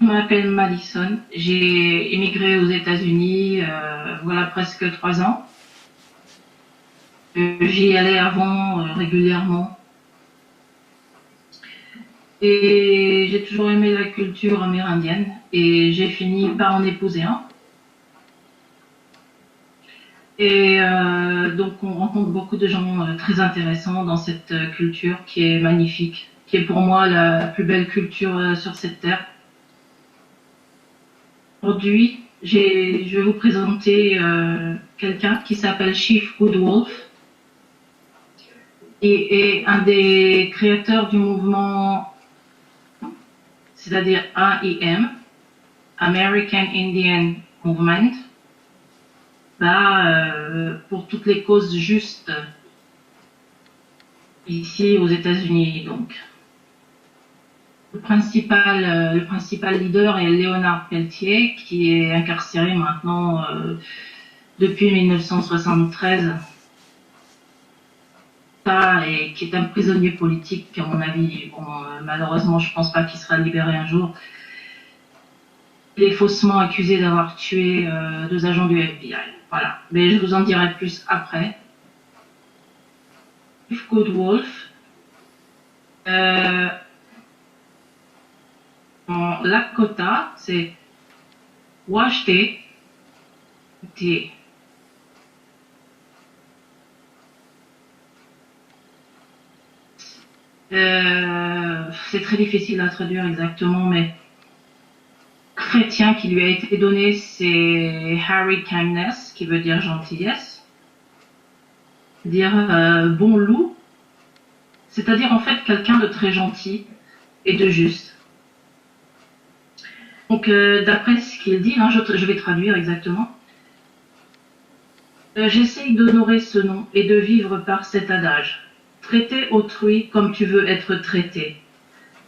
Je m'appelle Madison. J'ai émigré aux États-Unis, voilà presque 3 ans. J'y allais avant régulièrement. Et j'ai toujours aimé la culture amérindienne. Et j'ai fini par en épouser un. Et donc on rencontre beaucoup de gens très intéressants dans cette culture qui est magnifique, qui est pour moi la plus belle culture sur cette terre. Aujourd'hui, je vais vous présenter quelqu'un qui s'appelle Chief Good Wolf et est un des créateurs du mouvement, c'est-à-dire AIM, American Indian Movement, pour toutes les causes justes ici aux États-Unis. Donc, le principal leader est Léonard Peltier, qui est incarcéré maintenant depuis 1973. Et qui est un prisonnier politique, à mon avis. Bon, malheureusement, je pense pas qu'il sera libéré un jour. Il est faussement accusé d'avoir tué 2 agents du FBI. Voilà. Mais je vous en dirai plus après. Good Wolf. En Lakota, c'est Washte T. C'est très difficile à traduire exactement, mais chrétien qui lui a été donné, c'est Harry Kindness, qui veut dire gentillesse, dire bon loup, c'est-à-dire en fait quelqu'un de très gentil et de juste. Donc d'après ce qu'il dit, hein, je vais traduire exactement. J'essaye d'honorer ce nom et de vivre par cet adage. Traiter autrui comme tu veux être traité.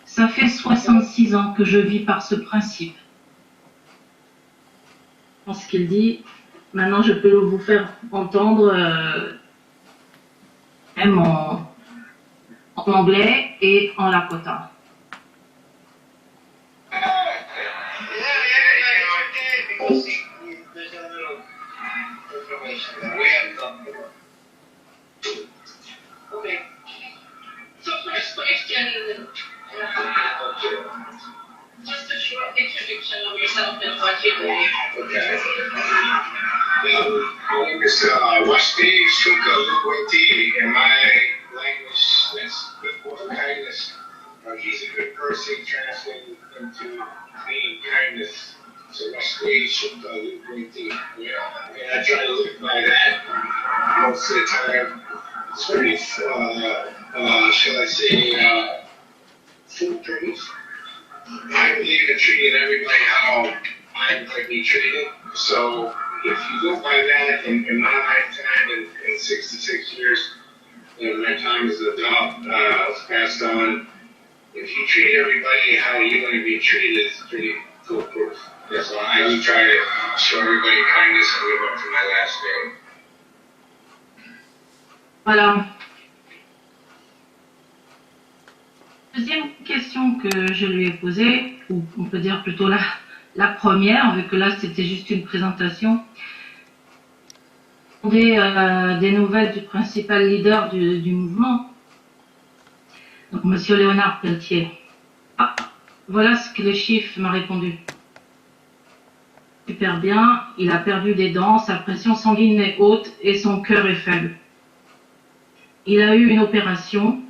Ça fait 66 ans que je vis par ce principe. Ce qu'il dit, maintenant je peux vous faire entendre même en anglais et en Lakota. Okay. So first question, just a short introduction of yourself and what you do. Okay. My name is Washti Shuka Lugwenti, and my language that's good for kindness. He's a good person, translated into being kindness. So Washti Shuka Lugwenti. Yeah, and I try to live by that most of the time. It's pretty, shall I say, foolproof. I believe in treating everybody how I'd like to be treated. So if you go by that in my lifetime, in 66 years, and my time as an adult passed on, if you treat everybody how you want to be treated, it's pretty foolproof. So I do try to show everybody kindness and live up to my last name. Voilà. Deuxième question que je lui ai posée, ou on peut dire plutôt la première, vu que là c'était juste une présentation, des nouvelles du principal leader du mouvement, donc Monsieur Léonard Peltier. Ah, voilà ce que le chiffre m'a répondu. Super bien, il a perdu des dents, sa pression sanguine est haute et son cœur est faible. Il a eu une opération.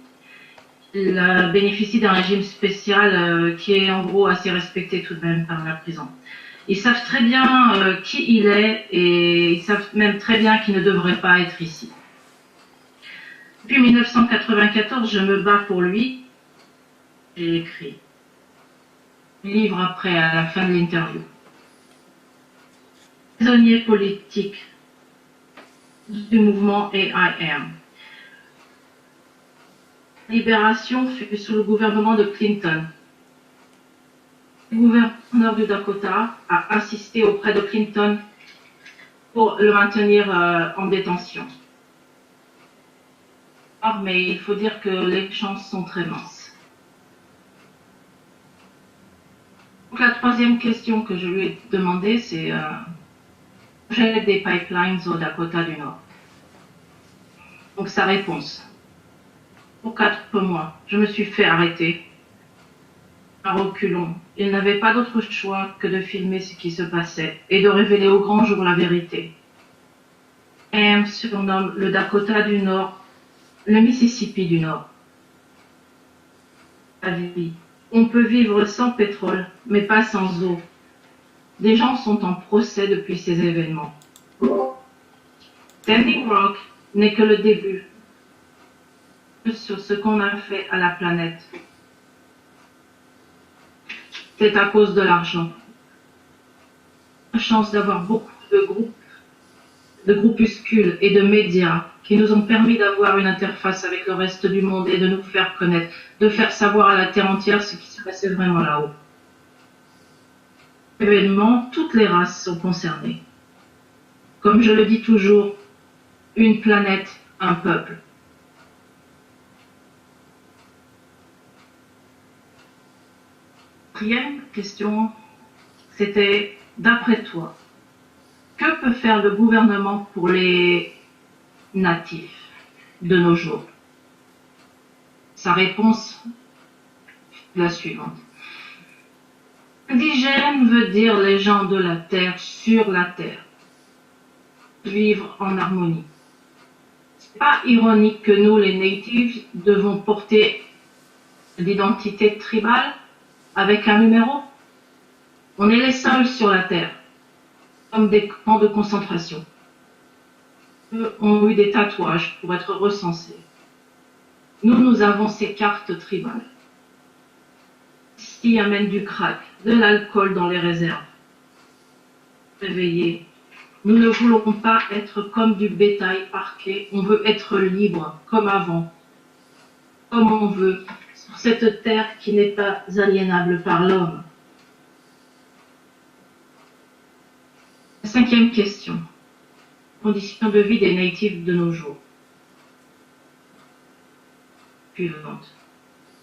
Il bénéficie d'un régime spécial qui est en gros assez respecté tout de même par la prison. Ils savent très bien qui il est et ils savent même très bien qu'il ne devrait pas être ici. Depuis 1994, je me bats pour lui. J'ai écrit un livre après, à la fin de l'interview. Prisonnier politique du mouvement AIM. La libération fut sous le gouvernement de Clinton. Le gouverneur du Dakota a assisté auprès de Clinton pour le maintenir en détention. Mais il faut dire que les chances sont très minces. Donc la troisième question que je lui ai demandé, c'est j'ai des pipelines au Dakota du Nord. Donc sa réponse. Pour 4 mois, je me suis fait arrêter à reculons. Il n'avait pas d'autre choix que de filmer ce qui se passait et de révéler au grand jour la vérité. AM surnomme le Dakota du Nord le Mississippi du Nord. La vie. On peut vivre sans pétrole, mais pas sans eau. Des gens sont en procès depuis ces événements. Standing Rock n'est que le début sur ce qu'on a fait à la planète. C'est à cause de l'argent. La chance d'avoir beaucoup de groupuscules et de médias qui nous ont permis d'avoir une interface avec le reste du monde et de nous faire connaître, de faire savoir à la terre entière ce qui se passait vraiment là-haut. Événement, toutes les races sont concernées. Comme je le dis toujours, une planète, un peuple. Quatrième question, c'était, d'après toi, que peut faire le gouvernement pour les natifs de nos jours? Sa réponse est la suivante. Indigène veut dire les gens de la terre, sur la terre. Vivre en harmonie. C'est pas ironique que nous, les natives, devons porter l'identité tribale avec un numéro? On est les seuls sur la terre, comme des camps de concentration. Eux ont eu des tatouages pour être recensés. Nous avons ces cartes tribales. Ici amène du crack, de l'alcool dans les réserves. Réveillés. Nous ne voulons pas être comme du bétail parqué, on veut être libre, comme avant, comme on veut, sur cette terre qui n'est pas aliénable par l'homme. Cinquième question. Conditions de vie des natifs de nos jours. Suivante.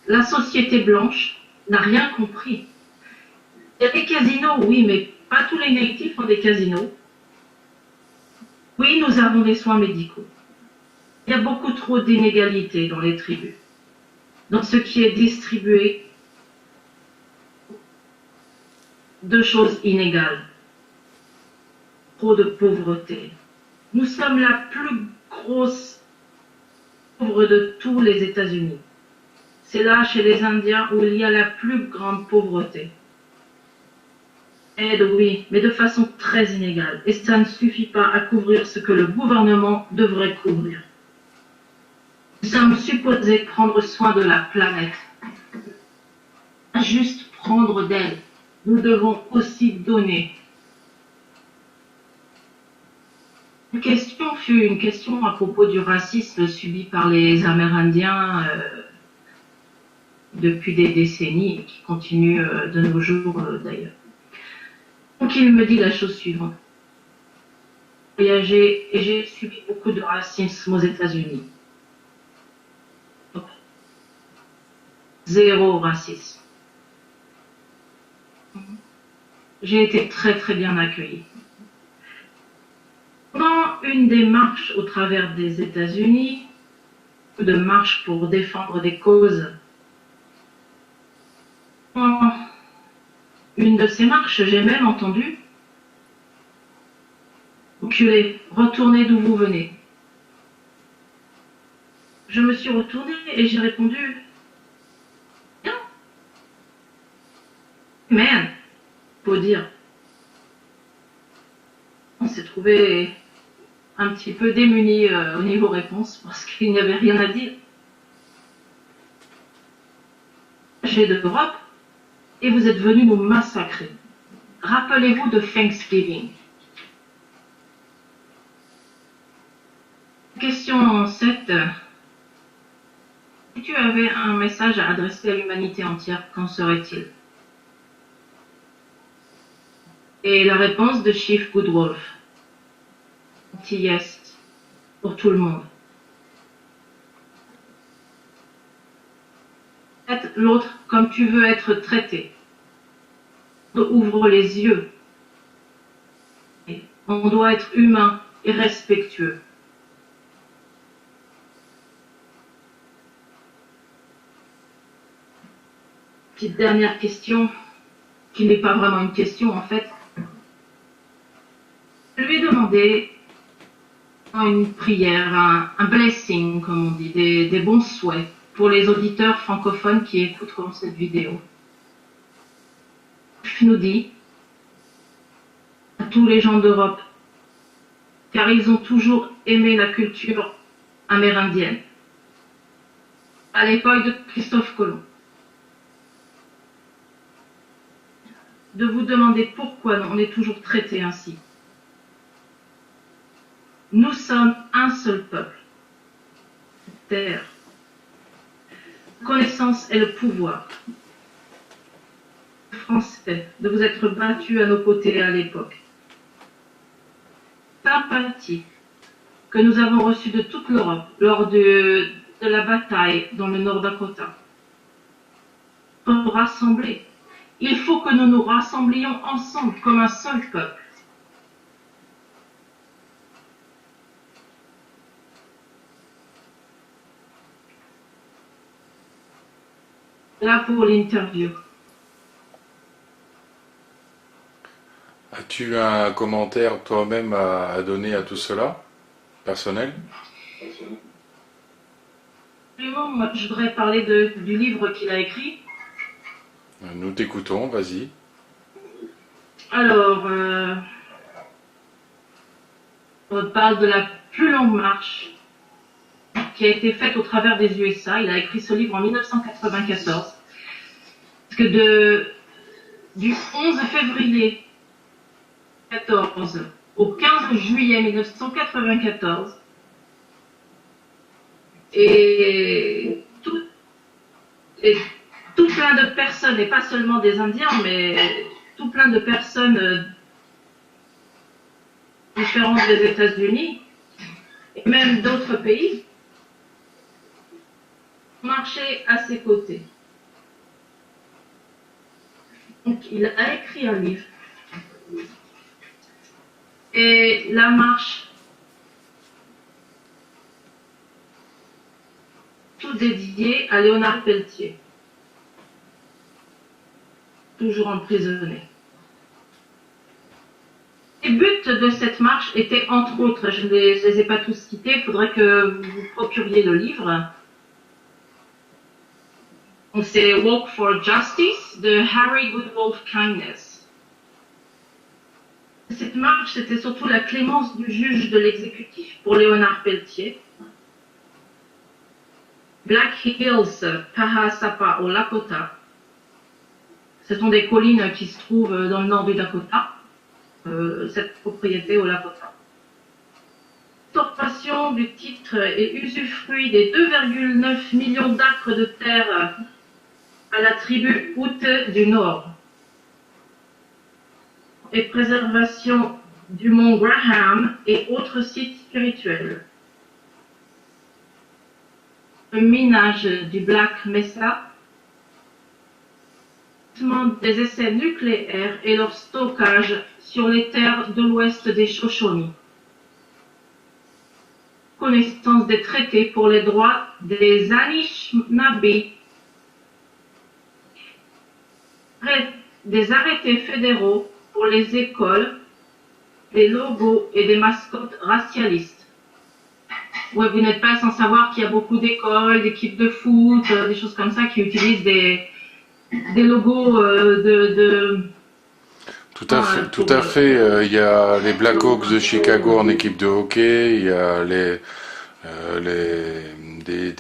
La société blanche n'a rien compris. Il y a des casinos, oui, mais pas tous les natifs ont des casinos. Oui, nous avons des soins médicaux. Il y a beaucoup trop d'inégalités dans les tribus. Dans ce qui est distribué, deux choses inégales. Trop de pauvreté. Nous sommes la plus grosse pauvre de tous les États-Unis. C'est là, chez les Indiens, où il y a la plus grande pauvreté. Aide, oui, mais de façon très inégale. Et ça ne suffit pas à couvrir ce que le gouvernement devrait couvrir. Nous sommes supposés prendre soin de la planète. Pas juste prendre d'elle. Nous devons aussi donner. La question fut une question à propos du racisme subi par les Amérindiens depuis des décennies et qui continue de nos jours d'ailleurs. Donc il me dit la chose suivante. J'ai voyagé et j'ai subi beaucoup de racisme aux États-Unis. Zéro racisme. J'ai été très très bien accueillie. Pendant une des marches au travers des États-Unis, de marches pour défendre des causes, en une de ces marches, j'ai même entendu « Reculez, retournez d'où vous venez ». Je me suis retournée et j'ai répondu « Bien ». Man, faut dire. On s'est trouvé un petit peu démunis au niveau réponse parce qu'il n'y avait rien à dire. J'ai d'Europe et vous êtes venus nous massacrer. Rappelez-vous de Thanksgiving. Question 7. Si tu avais un message à adresser à l'humanité entière, qu'en serait-il? Et la réponse de Chief Goodwolf. Yes, pour tout le monde. Traite l'autre comme tu veux être traité. ouvre les yeux. On doit être humain et respectueux. Petite dernière question, qui n'est pas vraiment une question en fait. Je lui ai demandé une prière, un blessing, comme on dit, des bons souhaits pour les auditeurs francophones qui écouteront cette vidéo. Je nous dis à tous les gens d'Europe, car ils ont toujours aimé la culture amérindienne, à l'époque de Christophe Colomb, de vous demander pourquoi on est toujours traité ainsi. Nous sommes un seul peuple. Terre. La connaissance est le pouvoir. Français, de vous être battus à nos côtés à l'époque. Sympathie que nous avons reçue de toute l'Europe lors de la bataille dans le Nord Dakota. Nous rassembler. Il faut que nous nous rassemblions ensemble comme un seul peuple. Là pour l'interview. As-tu un commentaire toi-même à donner à tout cela, personnel? Moi, je voudrais parler du livre qu'il a écrit. Nous t'écoutons, vas-y. Alors, on parle de la plus longue marche qui a été faite au travers des USA. Il a écrit ce livre en 1994. Parce que du 11 février 14 au 15 juillet 1994, et tout plein de personnes, et pas seulement des Indiens, mais tout plein de personnes différentes des États-Unis, et même d'autres pays, marchaient à ses côtés. Donc il a écrit un livre. Et la marche, tout dédié à Léonard Peltier, toujours emprisonné. Les buts de cette marche étaient, entre autres, je ne les ai pas tous cités, il faudrait que vous vous procuriez le livre. C'est Walk for Justice de Harry Goodwolf Kindness. Cette marche, c'était surtout la clémence du juge de l'exécutif pour Léonard Peltier. Black Hills, Pahasapa au Lakota. Ce sont des collines qui se trouvent dans le nord du Dakota. Cette propriété au Lakota. Usurpation du titre et usufruit des 2,9 millions d'acres de terre à la tribu Ute du Nord. Et préservation du mont Graham et autres sites spirituels. Le minage du Black Mesa, des essais nucléaires et leur stockage sur les terres de l'ouest des Shoshone. Connaissance des traités pour les droits des Anishinaabe. Des arrêtés fédéraux pour les écoles, des logos et des mascottes racialistes. Ouais, vous n'êtes pas sans savoir qu'il y a beaucoup d'écoles, d'équipes de foot, des choses comme ça qui utilisent des logos Tout à fait. Il y a les Blackhawks de Chicago en équipe de hockey, il y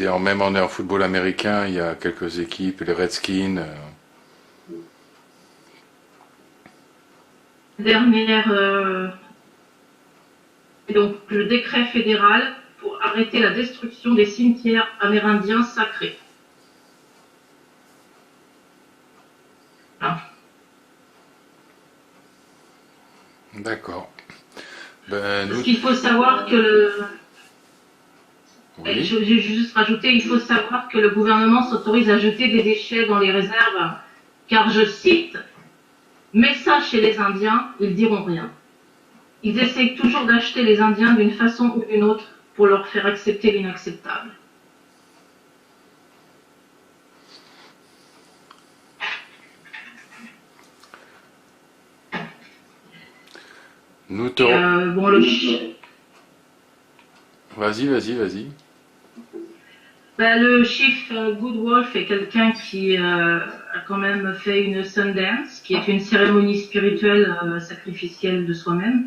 a même en football américain, il y a quelques équipes, les Redskins. Dernière, et donc le décret fédéral pour arrêter la destruction des cimetières amérindiens sacrés. Voilà. D'accord. Parce qu'il faut savoir que Oui. je vais juste rajouter, il faut savoir que le gouvernement s'autorise à jeter des déchets dans les réserves, car je cite, Mais ça, chez les Indiens, ils diront rien. Ils essayent toujours d'acheter les Indiens d'une façon ou d'une autre pour leur faire accepter l'inacceptable. Nous te... Bon, le chief Goodwolf est quelqu'un qui a quand même fait une Sundance, qui est une cérémonie spirituelle sacrificielle de soi-même.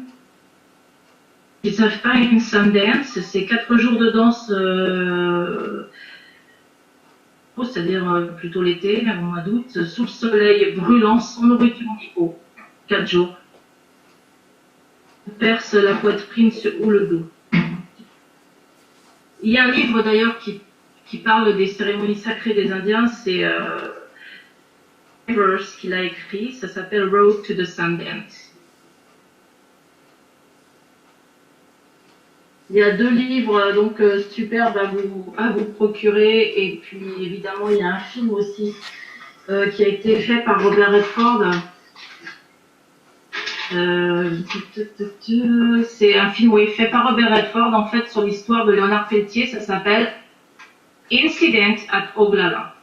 Ils ne savent pas, une Sundance, c'est 4 jours de danse, c'est-à-dire plutôt l'été, au mois d'août, sous le soleil brûlant, sans nourriture ni eau. 4 jours. On perce la poitrine ou le dos. Il y a un livre d'ailleurs qui parle des cérémonies sacrées des Indiens, c'est Rivers qui l'a écrit, ça s'appelle Road to the Sundance. Il y a 2 livres donc superbes à vous procurer, et puis évidemment il y a un film aussi qui a été fait par Robert Redford. C'est un film fait par Robert Redford en fait sur l'histoire de Léonard Peltier, ça s'appelle Incident at Oglala.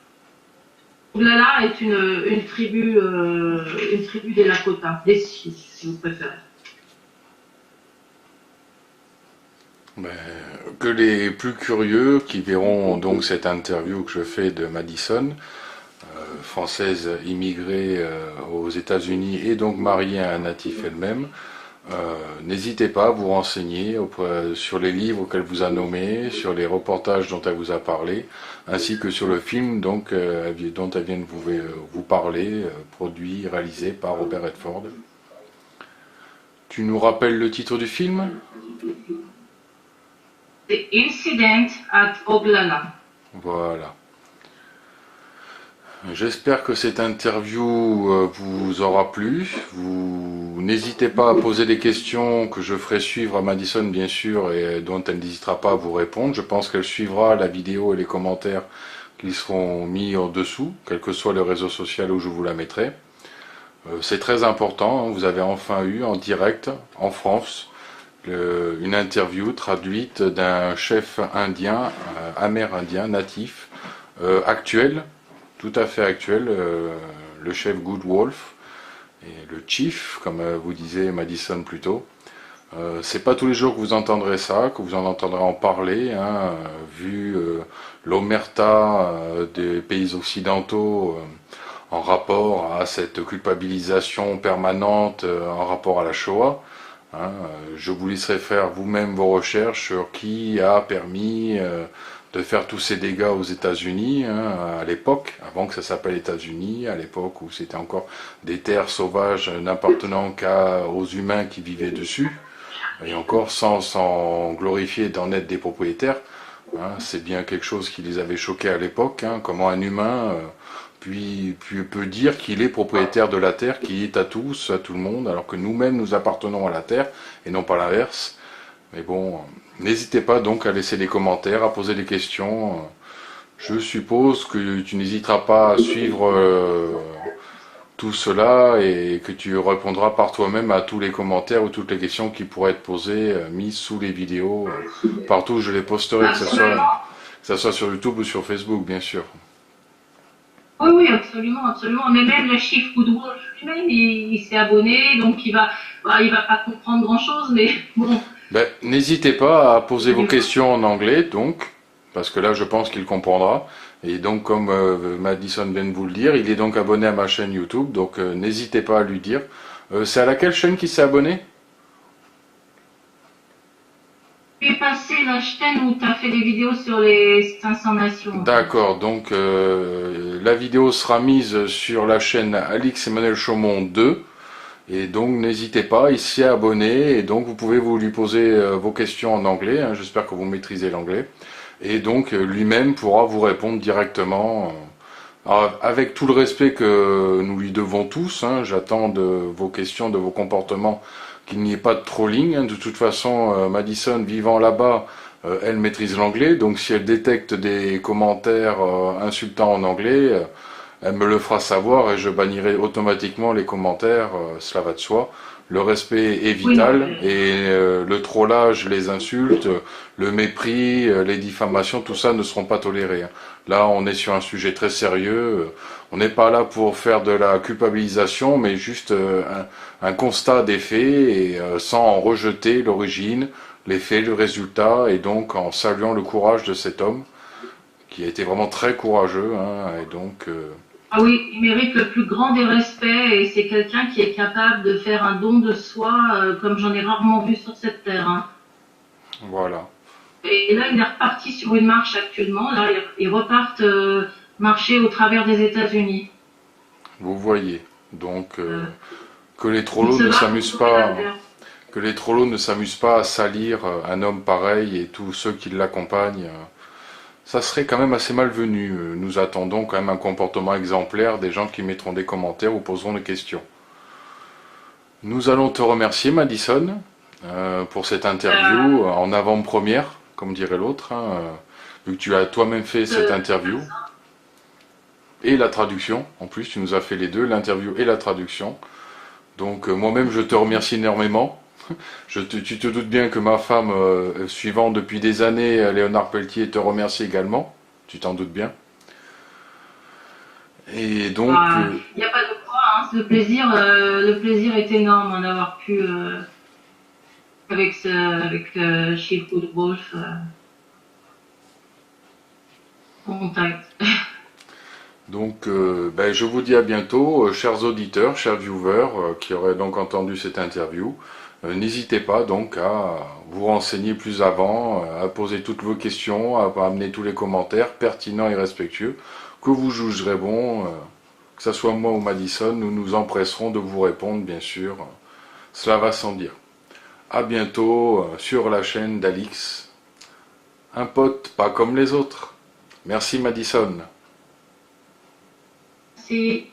Oglala est une tribu des Lakota, des Sioux si vous préférez. Que les plus curieux qui verront donc cette interview que je fais de Madison, française immigrée aux États-Unis et donc mariée à un natif elle-même, n'hésitez pas à vous renseigner sur les livres qu'elle vous a nommés, sur les reportages dont elle vous a parlé, ainsi que sur le film donc, dont elle vient de vous parler, produit, réalisé par Robert Redford. Tu nous rappelles le titre du film ? The Incident at Oglala. Voilà. J'espère que cette interview vous aura plu. Vous n'hésitez pas à poser des questions que je ferai suivre à Madison, bien sûr, et dont elle n'hésitera pas à vous répondre. Je pense qu'elle suivra la vidéo et les commentaires qui seront mis en dessous, quel que soit le réseau social où je vous la mettrai. C'est très important, hein. Vous avez enfin eu en direct, en France, une interview traduite d'un chef indien, amérindien, natif, actuel, tout à fait actuel, le chef Goodwolf, et le chief, comme vous disiez Madison plus tôt. C'est pas tous les jours que vous entendrez ça, que vous en entendrez en parler, hein, vu l'omerta des pays occidentaux en rapport à cette culpabilisation permanente en rapport à la Shoah. Hein, je vous laisserai faire vous-même vos recherches sur qui a permis de faire tous ces dégâts aux États-Unis, hein, à l'époque, avant que ça s'appelle États-Unis, à l'époque où c'était encore des terres sauvages n'appartenant qu'aux humains qui vivaient dessus, et encore sans glorifier d'en être des propriétaires. Hein, c'est bien quelque chose qui les avait choqués à l'époque, hein, comment un humain puis peut dire qu'il est propriétaire de la terre, qui est à tous, à tout le monde, alors que nous-mêmes nous appartenons à la terre, et non pas l'inverse. Mais bon, n'hésitez pas donc à laisser des commentaires, à poser des questions. Je suppose que tu n'hésiteras pas à suivre tout cela et que tu répondras par toi-même à tous les commentaires ou toutes les questions qui pourraient être posées, mises sous les vidéos, partout où je les posterai, que ce soit sur YouTube ou sur Facebook, bien sûr. Oui, absolument, absolument. Mais même le chief Goodwolf lui-même, il s'est abonné, donc il va pas comprendre grand-chose, mais bon. N'hésitez pas à poser vos questions en anglais, donc, parce que là, je pense qu'il comprendra. Et donc, comme Madison vient de vous le dire, il est donc abonné à ma chaîne YouTube, donc n'hésitez pas à lui dire. C'est à laquelle chaîne qu'il s'est abonné ? Tu es passé la chaîne où tu as fait des vidéos sur les 500 nations. D'accord, donc la vidéo sera mise sur la chaîne Alix Emmanuel Chaumont 2. Et donc n'hésitez pas, il s'y est abonné, et donc vous pouvez lui poser vos questions en anglais, hein, j'espère que vous maîtrisez l'anglais. Et donc lui-même pourra vous répondre directement, avec tout le respect que nous lui devons tous, hein. J'attends de vos questions, de vos comportements, qu'il n'y ait pas de trolling, hein. De toute façon, Madison vivant là-bas, elle maîtrise l'anglais, donc si elle détecte des commentaires insultants en anglais, elle me le fera savoir et je bannirai automatiquement les commentaires, cela va de soi. Le respect est Oui, non, vital et le trollage, les insultes, le mépris, les diffamations, tout ça ne seront pas tolérés, hein. Là, on est sur un sujet très sérieux. On n'est pas là pour faire de la culpabilisation, mais juste un constat des faits et sans en rejeter l'origine, les faits, le résultat, et donc en saluant le courage de cet homme qui a été vraiment très courageux, hein, et donc ah oui, il mérite le plus grand des respects et c'est quelqu'un qui est capable de faire un don de soi comme j'en ai rarement vu sur cette terre, hein. voilà. Et là, il est reparti sur une marche actuellement. Là, ils repartent marcher au travers des États-Unis. Vous voyez. Donc que les Il trollos se ne bat pour s'amusent sauver la pas, terre. que les trollos ne s'amusent pas à salir un homme pareil et tous ceux qui l'accompagnent. Ça serait quand même assez malvenu. Nous attendons quand même un comportement exemplaire des gens qui mettront des commentaires ou poseront des questions. Nous allons te remercier, Madison, pour cette interview en avant-première, comme dirait l'autre, hein, vu que tu as toi-même fait cette interview. Et la traduction, en plus tu nous as fait les deux, l'interview et la traduction. Donc moi-même je te remercie énormément. Tu te doutes bien que ma femme, suivant depuis des années Léonard Pelletier, te remercie également. Tu t'en doutes bien. Et donc, Il n'y a pas de quoi, hein. Le plaisir est énorme d'en avoir pu, avec Sheepwood Wolf, contact. donc ben, je vous dis à bientôt, chers auditeurs, chers viewers, qui auraient donc entendu cette interview. N'hésitez pas donc à vous renseigner plus avant, à poser toutes vos questions, à amener tous les commentaires pertinents et respectueux que vous jugerez bon, que ce soit moi ou Madison, nous nous empresserons de vous répondre, bien sûr. Cela va sans dire. À bientôt sur la chaîne d'Alix. Un pote pas comme les autres. Merci Madison. Merci.